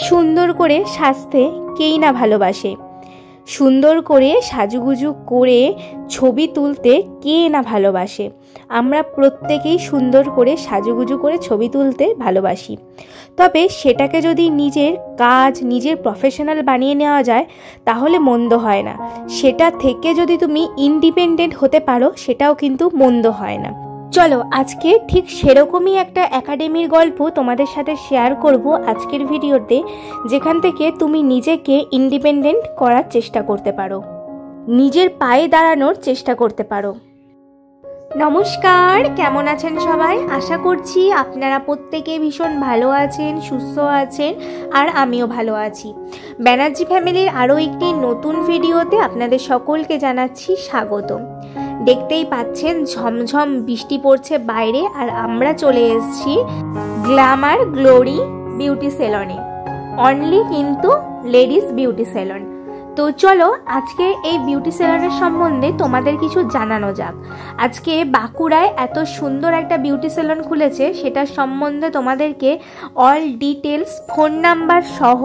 সুন্দর করে সাজতে কেই না ভালোবাসে, সুন্দর করে সাজুগুজু করে ছবি তুলতে কে না ভালোবাসে। আমরা প্রত্যেকেই সুন্দর করে সাজুগুজু করে ছবি তুলতে ভালোবাসি, তবে সেটাকে যদি নিজের কাজ, নিজের প্রফেশনাল বানিয়ে নেওয়া যায় তাহলে মন্দ হয় না। সেটা থেকে যদি তুমি ইন্ডিপেন্ডেন্ট হতে পারো সেটাও কিন্তু মন্দ হয় না। চলো আজকে ঠিক সেরকমই একটা একাডেমির গল্প তোমাদের সাথে শেয়ার করব আজকের ভিডিওতে, যেখান থেকে তুমি নিজেকে ইন্ডিপেন্ডেন্ট করার চেষ্টা করতে পারো, নিজের পায়ে দাঁড়ানোর চেষ্টা করতে পারো। নমস্কার, কেমন আছেন সবাই? আশা করছি আপনারা প্রত্যেকে ভীষণ ভালো আছেন, সুস্থ আছেন, আর আমিও ভালো আছি। ব্যানার্জি ফ্যামিলির আরও একটি নতুন ভিডিওতে আপনাদের সকলকে জানাচ্ছি স্বাগতম। দেখতেই পাচ্ছেন ঝমঝম বৃষ্টি পড়ছে বাইরে, আর আমরা চলে এসেছি গ্ল্যামার গ্লোরি বিউটি সেলনে, অনলি কিন্তু লেডিস বিউটি সেলন। তো চলো আজকে এই বিউটি সেলনের সম্বন্ধে তোমাদের কিছু জানানো যাক। আজকে বাঁকুড়ায় এত সুন্দর একটা বিউটি সেলন খুলেছে, সেটার সম্বন্ধে তোমাদেরকে অল ডিটেলস, ফোন নাম্বার সহ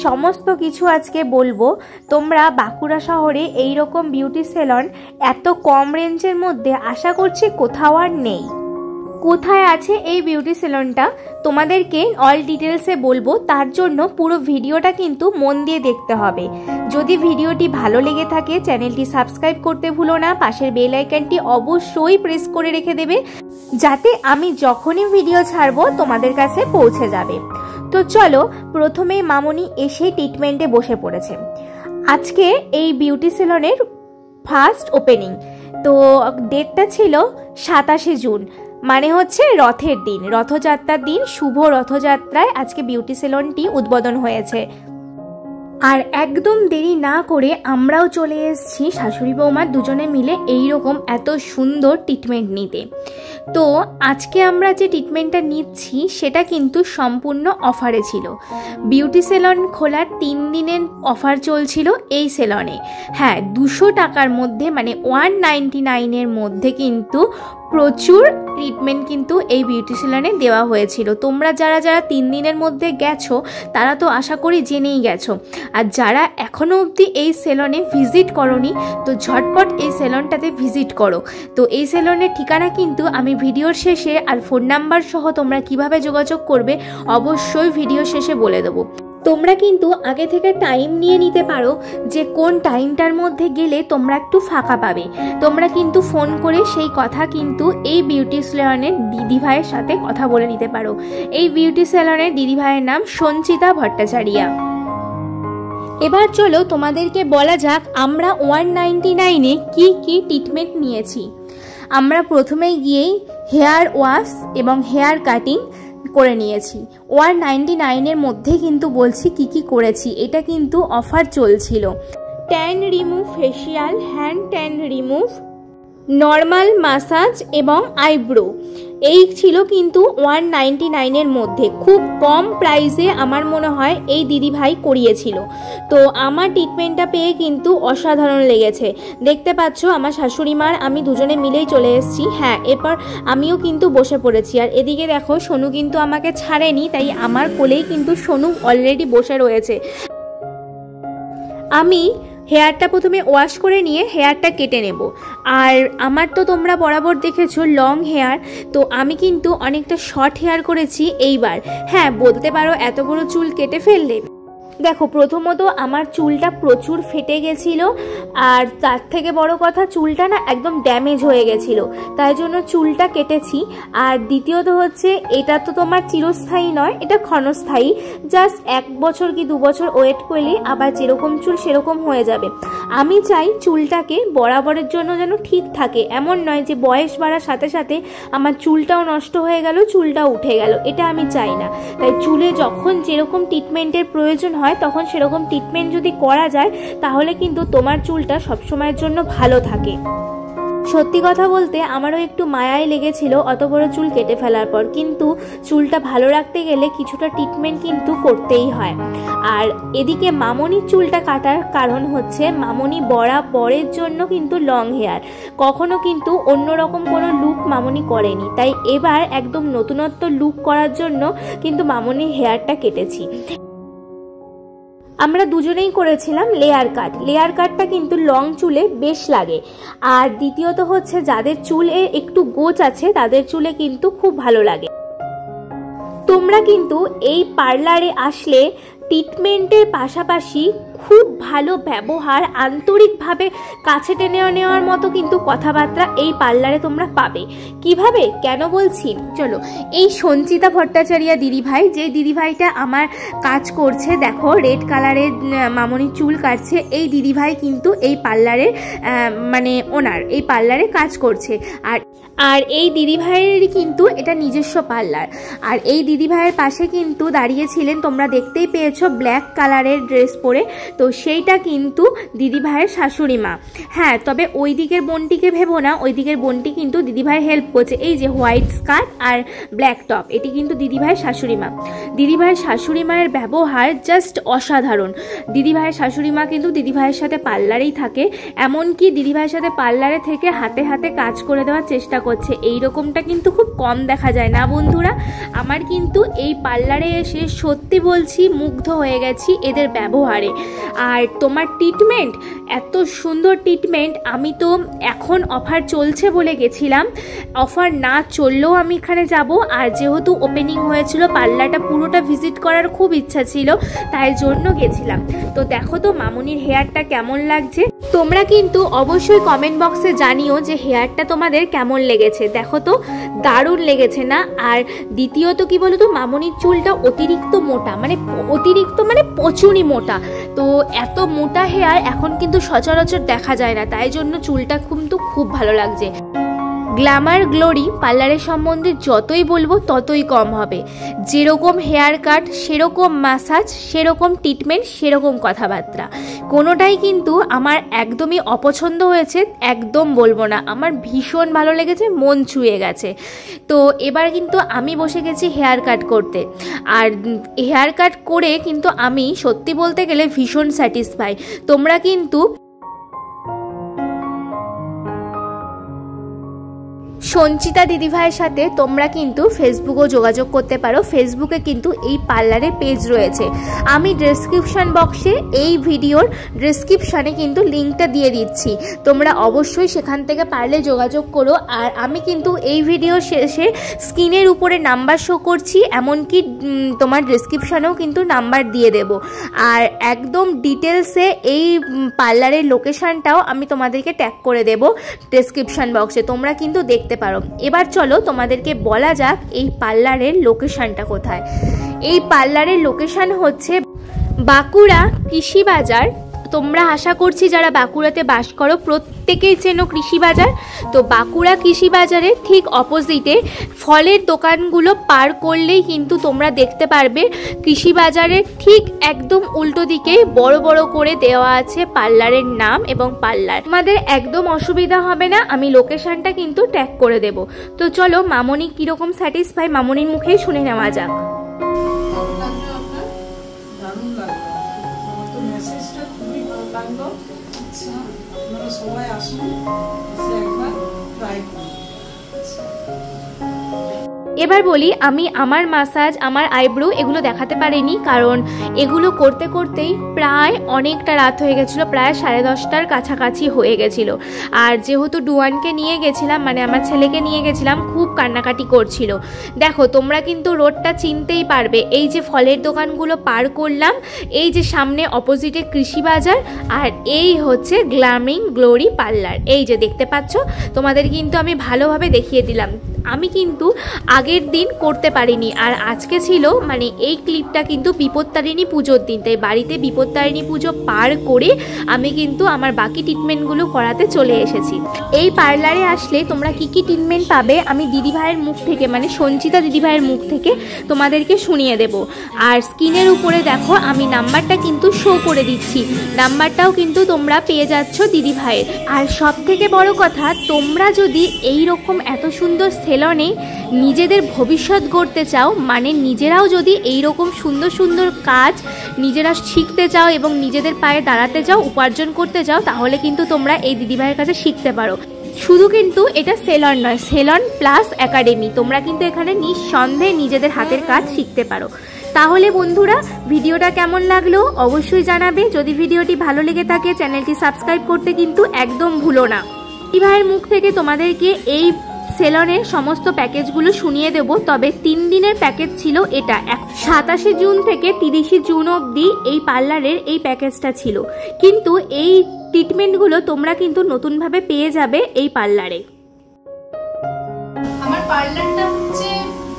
সমস্ত কিছু আজকে বলবো। তোমরা বাঁকুড়া শহরে এইরকম বিউটি সেলন এত কম রেঞ্জের মধ্যে আশা করছি কোথাও আর নেই। কোথায় আছে এই বিউটি সেলনটা তোমাদেরকে অল ডিটেলসে বলবো, তার জন্য পুরো ভিডিওটা কিন্তু মন দিয়ে দেখতে হবে। যদি ভিডিওটি ভালো লেগে থাকে চ্যানেলটি সাবস্ক্রাইব করতে ভুলো না, পাশের বেল আইকনটি অবশ্যই প্রেস করে রেখে দেবে, যাতে আমি যখনই ভিডিও ছাড়বো তোমাদের কাছে পৌঁছে যাবে। তো চলো, প্রথমে মামনি এসে ট্রিটমেন্টে বসে পড়েছে। আজকে এই বিউটি সেলনের ফার্স্ট ওপেনিং, তো ডেটটা ছিল 27শে জুন, মানে হচ্ছে রথের দিন, রথযাত্রার দিন। শুভ রথযাত্রায় আজকে বিউটি সেলনটি উদ্বোধন হয়েছে। আর একদম দেরি না করে আমরাও চলে এসেছি শাশুড়ি বৌমা দুজনে মিলে এইরকম এত সুন্দর ট্রিটমেন্ট নিতে। তো আজকে আমরা যে ট্রিটমেন্টটা নিচ্ছি সেটা কিন্তু সম্পূর্ণ অফারে ছিল। বিউটি সেলন খোলার 3 দিনের অফার চলছিল এই সেলনে। হ্যাঁ, 200 টাকার মধ্যে, মানে 199-এর মধ্যে কিন্তু প্রচুর ট্রিটমেন্ট কিন্তু এই বিউটি সেলনে দেওয়া হয়েছিল। তোমরা যারা যারা 3 দিনের মধ্যে গেছো তারা তো আশা করি জেনেই গেছো, আর যারা এখনও অবধি এই সেলনে ভিজিট করোনি তো ঝটপট এই সেলনটাতে ভিজিট করো। তো এই সেলনের ঠিকানা কিন্তু আমি ভিডিওর শেষে আর ফোন নাম্বার সহ তোমরা কিভাবে যোগাযোগ করবে অবশ্যই ভিডিও শেষে বলে দেবো। তোমরা কিন্তু আগে থেকে টাইম নিয়ে নিতে পারো যে কোন টাইমটার মধ্যে গেলে তোমরা একটু ফাঁকা পাবে। তোমরা কিন্তু ফোন করে সেই কথা কিন্তু এই বিউটি সেলনের দিদিভাইয়ের সাথে কথা বলে নিতে পারো। এই বিউটি সেলনের দিদিভাইয়ের নাম সঞ্চিতা ভট্টাচারিয়া। এবার চলো তোমাদেরকে বলা যাক আমরা 199-এ কি কি ট্রিটমেন্ট নিয়েছি। আমরা প্রথমে গিয়েই হেয়ার ওয়াশ এবং হেয়ার কাটিং করে নিয়েছি। 199-এর মধ্যে কিন্তু বলছি কি কি করেছি, এটা কিন্তু অফার চলছিল। Tan remove facial, hand tan remove, normal massage এবং আইব্রো, এই ছিল কিন্তু 199-এর মধ্যে। খুব কম প্রাইসে আমার মনে হয় এই দিদিভাই করিয়েছিল। তো আমার ট্রিটমেন্টটা পেয়ে কিন্তু অসাধারণ লেগেছে। দেখতে পাচ্ছ আমার শাশুড়ি মার আমি দুজনে মিলেই চলে এসেছি। হ্যাঁ, এরপর আমিও কিন্তু বসে পড়েছি। আর এদিকে দেখো সোনু কিন্তু আমাকে ছাড়েনি, তাই আমার কোলেই কিন্তু সোনু অলরেডি বসে রয়েছে। আমি হেয়ারটা প্রথমে ওয়াশ করে নিয়ে হেয়ারটা কেটে নেব। আর আমার তো তোমরা বরাবর দেখেছো লং হেয়ার, তো আমি কিন্তু অনেকটা শর্ট হেয়ার করেছি এইবার। হ্যাঁ, বলতে পারো এত বড় চুল কেটে ফেললে। দেখো, প্রথমত আমার চুলটা প্রচুর ফেটে গেছিলো, আর তার থেকে বড় কথা চুলটা না একদম ড্যামেজ হয়ে গেছিলো, তাই জন্য চুলটা কেটেছি। আর দ্বিতীয়ত হচ্ছে এটা তো তোমার চিরস্থায়ী নয়, এটা ক্ষণস্থায়ী। জাস্ট 1 বছর কি 2 বছর ওয়েট করলে আবার যেরকম চুল সেরকম হয়ে যাবে। আমি চাই চুলটাকে বরাবরের জন্য যেন ঠিক থাকে, এমন নয় যে বয়স বাড়ার সাথে সাথে আমার চুলটাও নষ্ট হয়ে গেল, চুলটাও উঠে গেল, এটা আমি চাই না। তাই চুলে যখন যেরকম ট্রিটমেন্টের প্রয়োজন হয় তখন সেরকম ট্রিটমেন্ট যদি করা যায় তাহলে কিন্তু তোমার চুলটা সবসময়ের জন্য ভালো থাকে। সত্যি কথা বলতে আমারও একটু মায়াই লেগেছিল অত বড় চুল কেটে ফেলার পর, কিন্তু চুলটা ভালো রাখতে গেলে কিছুটা ট্রিটমেন্ট কিন্তু করতেই হয়। আর এদিকে মামনির চুলটা কাটার কারণ হচ্ছে মামনি বরাবরের জন্য কিন্তু লং হেয়ার, কখনো কিন্তু অন্যরকম কোনো লুক মামনি করেনি, তাই এবার একদম নতুনত্ব লুক করার জন্য কিন্তু মামনির হেয়ারটা কেটেছি। আমরা দুজনেই করেছিলাম লেয়ার কাট। লেয়ার কাটটা কিন্তু লং চুলে বেশ লাগে। আর দ্বিতীয়ত হচ্ছে যাদের চুলে একটু গোছ আছে তাদের চুলে কিন্তু খুব ভালো লাগে। তোমরা কিন্তু এই পার্লারে আসলে ট্রিটমেন্টের পাশাপাশি খুব ভালো ব্যবহার, আন্তরিকভাবে কাছে টেনে নেওয়ার মতো কিন্তু কথাবার্তা এই পার্লারে তোমরা পাবে। কিভাবে কেন বলছি চলো। এই সঞ্চিতা ভট্টাচার্য দিদিভাই, যে দিদিভাইটা আমার কাজ করছে, দেখো রেড কালারের মামনির চুল কাটছে, এই দিদিভাই কিন্তু এই পার্লারের মানে ওনার এই পার্লারে কাজ করছে। আর এই দিদিভাইয়ের কিন্তু এটা নিজস্ব পার্লার। আর এই দিদিভাইয়ের পাশে কিন্তু দাঁড়িয়েছিলেন, তোমরা দেখতেই পেয়েছো ব্ল্যাক কালারের ড্রেস পরে, তো সেইটা কিন্তু দিদিভাইয়ের শাশুড়ি মা। হ্যাঁ, তবে ওই দিকের বোনটিকে ভেবো না, ওই দিকের বোনটি কিন্তু দিদিভাই হেল্প করছে। এই যে হোয়াইট স্কার্ট আর ব্ল্যাক টপ, এটি কিন্তু দিদিভাইয়ের শাশুড়ি মা। দিদিভাইয়ের শাশুড়ি মায়ের ব্যবহার জাস্ট অসাধারণ। দিদিভাইয়ের শাশুড়ি মা কিন্তু দিদিভাইয়ের সাথে পার্লারেই থাকে, এমনকি দিদিভাইয়ের সাথে পার্লারে থেকে হাতে হাতে কাজ করে দেওয়ার চেষ্টা করছে। এই রকমটা কিন্তু খুব কম দেখা যায় না বন্ধুরা। আমার কিন্তু এই পার্লারে এসে সত্যি বলছি মুগ্ধ হয়ে গেছি এদের ব্যবহারে। আর তোমার ট্রিটমেন্ট, এত সুন্দর ট্রিটমেন্ট। আমি তো এখন অফার চলছে বলে গেছিলাম, অফার না চললেও আমি এখানে যাব। আর যেহেতু ওপেনিং হয়েছিল, পার্লারটা পুরোটা ভিজিট করার খুব ইচ্ছা ছিল, তাই জন্য গেছিলাম। তো দেখো তো মামনির হেয়ারটা কেমন লাগছে। তোমরা কিন্তু অবশ্যই কমেন্ট বক্সে জানিও যে হেয়ারটা তোমাদের কেমন লেগেছে। দেখো তো দারুণ লেগেছে না? আর দ্বিতীয়ত কি বলো তো, মামনির চুলটা অতিরিক্ত মোটা, মানে প্রচুরই মোটা। তো এত মোটা হেয়ার এখন কিন্তু সচরাচর দেখা যায় না, তাই জন্য চুলটা কিন্তু খুব ভালো লাগছে। গ্ল্যামার গ্লোরি পার্লারের সম্বন্ধে যতই বলবো ততই কম হবে। যেরকম হেয়ার কাট, সেরকম ম্যাসাজ, সেরকম ট্রিটমেন্ট, সেরকম কথাবার্তা, কোনোটাই কিন্তু আমার একদমই অপছন্দ হয়েছে একদম বলবো না। আমার ভীষণ ভালো লেগেছে, মন ছুঁয়ে গেছে। তো এবার কিন্তু আমি বসে গেছি হেয়ার কাট করতে। আর হেয়ার কাট করে কিন্তু আমি সত্যি বলতে গেলে ভীষণ স্যাটিসফাই। তোমরা কিন্তু সঞ্চিতা দিদিভাইয়ের সাথে তোমরা কিন্তু ফেসবুকেও যোগাযোগ করতে পারো। ফেসবুকে কিন্তু এই পার্লারের পেজ রয়েছে। আমি ডেসক্রিপশন বক্সে এই ভিডিওর ডেসক্রিপশানে কিন্তু লিঙ্কটা দিয়ে দিচ্ছি, তোমরা অবশ্যই সেখান থেকে পারলে যোগাযোগ করো। আর আমি কিন্তু এই ভিডিও শেষে স্ক্রিনের উপরে নাম্বার শো করছি, এমনকি তোমার ডেসক্রিপশানেও কিন্তু নাম্বার দিয়ে দেব। আর একদম ডিটেলসে এই পার্লারের লোকেশানটাও আমি তোমাদেরকে ট্যাগ করে দেব ডেসক্রিপশন বক্সে, তোমরা কিন্তু দেখতে পারো। এবার চলো তোমাদেরকে বলা যাক এই পার্লারের লোকেশনটা কোথায়। এই পার্লারের লোকেশন হচ্ছে বাঁকুড়া কৃষি বাজার। তোমরা আশা করছি যারা বাঁকুড়াতে বাস করো প্রত্যেকেই চেনো কৃষি বাজার। তো বাঁকুড়া কৃষি বাজারের ঠিক অপোজিটে ফলের দোকানগুলো পার করলেই কিন্তু তোমরা দেখতে পারবে কৃষি বাজারের ঠিক একদম উল্টো দিকে বড় বড় করে দেওয়া আছে পার্লারের নাম এবং পার্লার। তোমাদের একদম অসুবিধা হবে না, আমি লোকেশনটা কিন্তু ট্যাগ করে দেব। তো চলো মামনি কিরকম স্যাটিসফাই মামনির মুখেই শুনে নেওয়া যাক। আপনারা সবাই আসুন, একবার ট্রাই করুন। এবার বলি, আমি আমার মাসাজ, আমার আইব্রো এগুলো দেখাতে পারিনি, কারণ এগুলো করতে করতেই প্রায় অনেকটা রাত হয়ে গেছিলো, প্রায় 10:30টার কাছাকাছি হয়ে গেছিলো। আর যেহেতু ডুয়ানকে নিয়ে গেছিলাম, মানে আমার ছেলেকে নিয়ে গেছিলাম, খুব কান্নাকাটি করছিল। দেখো তোমরা কিন্তু রোডটা চিনতেই পারবে, এই যে ফলের দোকানগুলো পার করলাম, এই যে সামনে অপোজিটে কৃষি বাজার, আর এই হচ্ছে গ্ল্যামিং গ্লোরি পার্লার। এই যে দেখতে পাচ্ছ, তোমাদের কিন্তু আমি ভালোভাবে দেখিয়ে দিলাম। আমি কিন্তু আগের দিন করতে পারিনি, আর আজকে ছিল মানে এই ক্লিপটা কিন্তু বিপত্তারিণী পুজোর দিন, তাই বাড়িতে বিপত্তারিণী পুজো পার করে আমি কিন্তু আমার বাকি ট্রিটমেন্টগুলো করাতে চলে এসেছি। এই পার্লারে আসলে তোমরা কি কি ট্রিটমেন্ট পাবে আমি দিদিভাইয়ের মুখ থেকে, মানে সঞ্চিতা দিদিভাইয়ের মুখ থেকে তোমাদেরকে শুনিয়ে দেব। আর স্ক্রিনের উপরে দেখো আমি নাম্বারটা কিন্তু শো করে দিচ্ছি, নাম্বারটাও কিন্তু তোমরা পেয়ে যাচ্ছ দিদিভাইয়ের। আর সব থেকে বড় কথা, তোমরা যদি এই রকম এত সুন্দর সেলনে নিজেদের ভবিষ্যৎ গড়তে চাও, মানে নিজেরাও যদি এই রকম সুন্দর সুন্দর কাজ নিজেরা শিখতে চাও এবং নিজেদের পায়ে দাঁড়াতে চাও, উপার্জন করতে চাও, তাহলে কিন্তু তোমরা এই দিদিভাইয়ের কাছে শিখতে পারো। শুধু কিন্তু এটা সেলন নয়, সেলন প্লাস একাডেমি, তোমরা কিন্তু এখানে নিঃসন্দেহে নিজেদের হাতের কাজ শিখতে পারো। তাহলে বন্ধুরা ভিডিওটা কেমন লাগলো অবশ্যই জানাবে। যদি ভিডিওটি ভালো লেগে থাকে চ্যানেলটি সাবস্ক্রাইব করতে কিন্তু একদম ভুলো না। দিদি ভাইয়ের মুখ থেকে তোমাদেরকে এই সেলনের সমস্ত প্যাকেজগুলো শুনিয়ে দেব। তবে 3 দিনের প্যাকেজ ছিল এটা। 27 জুন থেকে 30 জুন অবধি এই পার্লারের এই প্যাকেজটা ছিল, কিন্তু এই ট্রিটমেন্টগুলো তোমরা কিন্তু নতুনভাবে পেয়ে যাবে এই পার্লারে। আমার পার্লারটা হচ্ছে,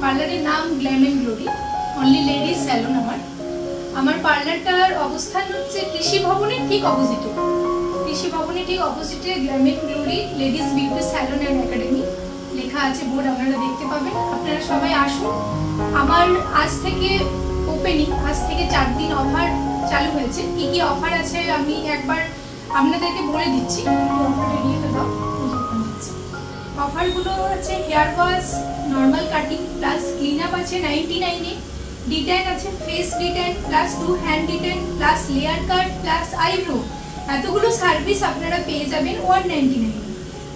পার্লারের নাম glam and glory, only ladies salon. আমার পার্লারটার অবস্থান হচ্ছে কৃষি ভবনের ঠিক অপোজিটে। কৃষি ভবনের ঠিক অপোজিটে glam and glory ladies beauty salon and academy লেখা আছে, বোর্ড আপনারা দেখতে পাবেন। আপনারা সবাই আসুন। আমার আজ থেকে ওপেনিং, আজ থেকে 4 দিন অফার চালু হয়েছে। কি কি অফার আছে আমি একবার আপনাদেরকে বলে দিচ্ছি। অফারগুলো আছে hair wash, normal cutting plus clean up আছে 99 এ, ডিটেন আছে face detan plus 2 hand detan plus layer cut plus eyebrow, এতগুলো সার্ভিস আপনারা পেয়ে যাবেন 199 এ।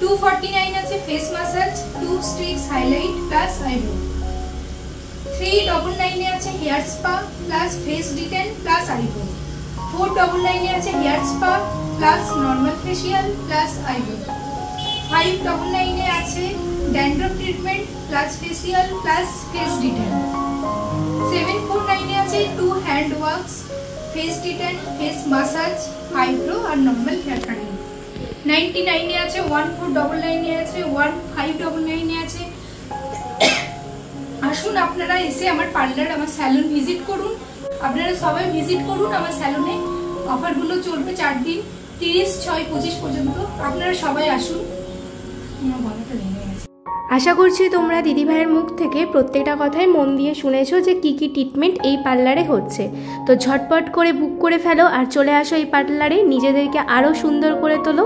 249 আছে face massage, 2 streaks highlight plus eyebrow. 399 এ আছে hair spa plus face detan plus eyebrow. 499 এ আছে hair spa plus normal facial plus eyebrow. 599 এ আছে dandruff treatment plus facial plus face detan. 749 এ আছে 2 hand works, face detan, face massage, eyebrow আর normal hair cutting. 99 এ আছে, 1499 এ আছে, 1599 এ আছে। আসুন আপনারা এসে আমার পার্লার, আমার স্যালন ভিজিট করুন। আপনারা সবাই ভিজিট করুন আমার স্যালনে। অফারগুলো চলবে 4 দিন, 30/6/25 পর্যন্ত। আপনারা সবাই আসুন। আশা করছি তোমরা দিদিভাইয়ের মুখ থেকে প্রত্যেকটা কথাই মন দিয়ে শুনেছো যে কি কি ট্রিটমেন্ট এই পার্লারে হচ্ছে। তো ঝটপট করে বুক করে ফেলো আর চলে আসো এই পার্লারে, নিজেদেরকে আরও সুন্দর করে তোলো।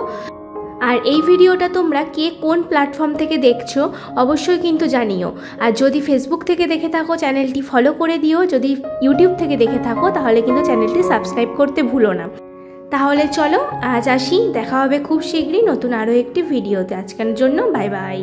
আর এই ভিডিওটা তোমরা কে কোন প্ল্যাটফর্ম থেকে দেখছো অবশ্যই কিন্তু জানিও। আর যদি ফেসবুক থেকে দেখে থাকো চ্যানেলটি ফলো করে দিও, যদি ইউটিউব থেকে দেখে থাকো তাহলে কিন্তু চ্যানেলটি সাবস্ক্রাইব করতে ভুলো না। তাহলে চলো আজ আসি, দেখা হবে খুব শীঘ্রই নতুন আরও একটি ভিডিওতে। আজকের জন্য বাই বাই।